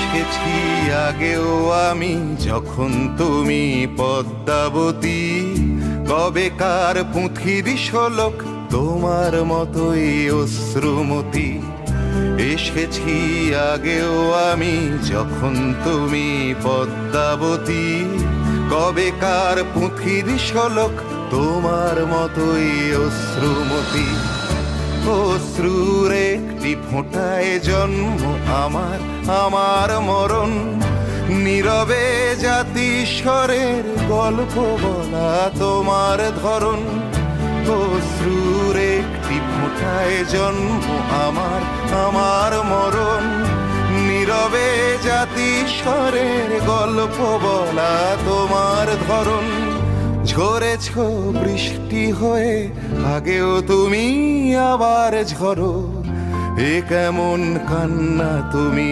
এসেছি আগেও আমি যখন তুমি পদ্মাবতী, কবেকার পুঁথির শোলক তোমার মতোই অশ্রুমতি। এসেছি আগেও আমি যখন তুমি পদ্মাবতী, কবেকার পুঁথির শোলক তোমার মতোই অশ্রুমতি। অশ্রুর একটি ফোঁটায় জন্ম আমার, আমার মরণ। নীরবে জাতিস্বরের গল্প বলা তোমার ধরন। অশ্রুর একটি ফোঁটায় জন্ম আমার, আমার মরণ। নীরবে জাতিস্বরের গল্প বলা তোমার ধরন। ঝরেছ বৃষ্টি হয়ে আগেও তুমি আবার ঝরো, এ কেমন কান্না তুমি